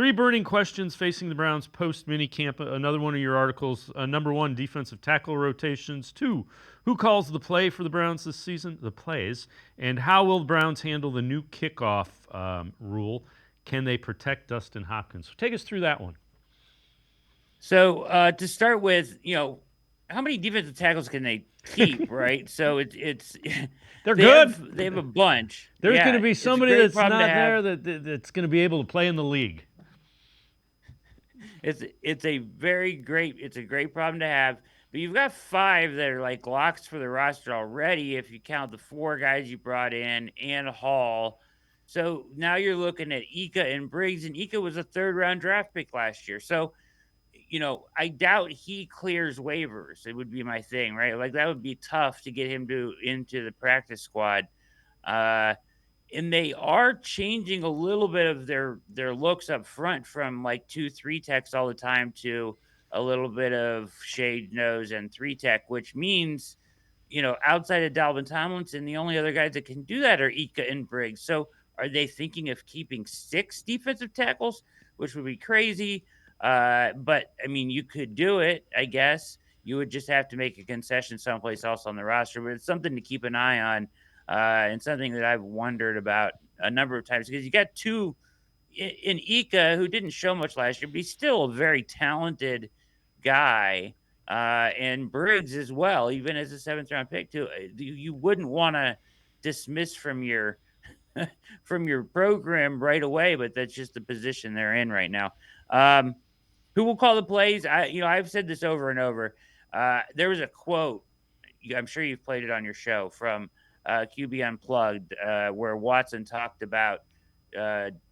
3 burning questions facing the Browns post minicamp. Another one of your articles. Number 1, defensive tackle rotations. 2, who calls the play for the Browns this season? The plays. And how will the Browns handle the new kickoff rule? Can they protect Dustin Hopkins? So take us through that one. So to start with, how many defensive tackles can they keep, right? So it's They're good. they have a bunch. There's going to Yeah, be it's a somebody great that's problem to not have. there that's going to be able to play in the league. It's a great problem to have. But you've got 5 that are like locks for the roster already if you count the 4 guys you brought in and Hall. So now you're looking at Ika and Briggs, and Ika was a 3rd round draft pick last year. So I doubt he clears waivers. It would be my thing, right? Like that would be tough to get him into the practice squad. Uh, and they are changing a little bit of their looks up front from like 2-3 techs all the time to a little bit of shade nose and 3 tech, which means outside of Dalvin Tomlinson, the only other guys that can do that are Ika and Briggs. So are they thinking of keeping 6 defensive tackles, which would be crazy? But I mean, you could do it, I guess. You would just have to make a concession someplace else on the roster, but it's something to keep an eye on, and something that I've wondered about a number of times because you got 2 in Ika who didn't show much last year, but he's still a very talented guy. And Briggs as well, even as a 7th round pick too. You wouldn't want to dismiss from your from your program right away, but that's just the position they're in right now. Who will call the plays? I've said this over and over. There was a quote. I'm sure you've played it on your show from QB Unplugged, where Watson talked about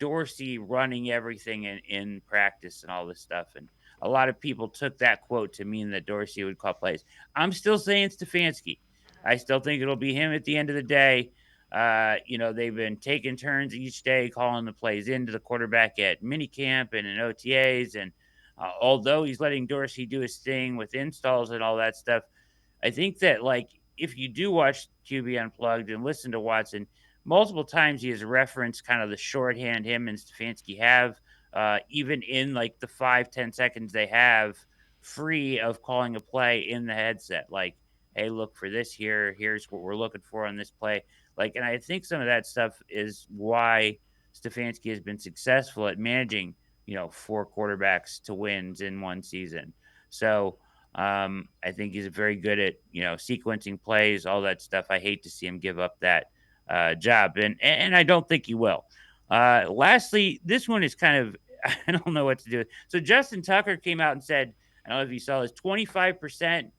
Dorsey running everything in practice and all this stuff. And a lot of people took that quote to mean that Dorsey would call plays. I'm still saying Stefanski. I still think it'll be him at the end of the day. They've been taking turns each day calling the plays into the quarterback at minicamp and in OTAs. And although he's letting Dorsey do his thing with installs and all that stuff, I think that like if you do watch QB Unplugged and listen to Watson, multiple times he has referenced kind of the shorthand him and Stefanski have, even in like the 5-10 seconds they have free of calling a play in the headset. Like, hey, look for this here. Here's what we're looking for on this play. Like, and I think some of that stuff is why Stefanski has been successful at managing, 4 quarterbacks to wins in one season. So I think he's very good at sequencing plays, all that stuff. I hate to see him give up that job, and I don't think he will. Lastly, this one is kind of I don't know what to do. So Justin Tucker came out and said, I don't know if you saw this, 25%.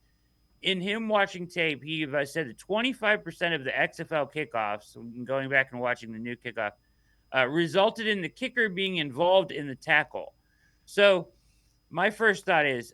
In him watching tape, he said that 25% of the XFL kickoffs, going back and watching the new kickoff, resulted in the kicker being involved in the tackle. So my first thought is,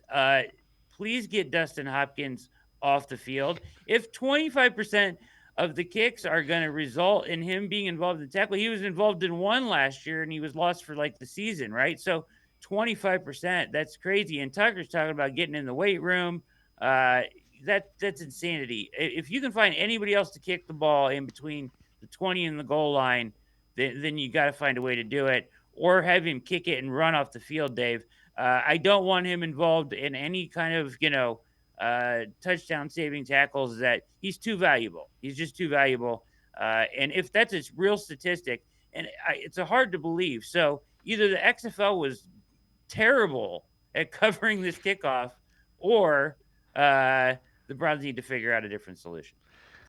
please get Dustin Hopkins off the field. If 25% of the kicks are going to result in him being involved in the tackle, he was involved in one last year and he was lost for like the season, right? So 25%, that's crazy. And Tucker's talking about getting in the weight room. That's insanity. If you can find anybody else to kick the ball in between the 20 and the goal line, then you got to find a way to do it, or have him kick it and run off the field, Dave. I don't want him involved in any kind of, touchdown saving tackles. That he's too valuable. He's just too valuable. And if that's a real statistic, and it's hard to believe. So either the XFL was terrible at covering this kickoff, or the Browns need to figure out a different solution.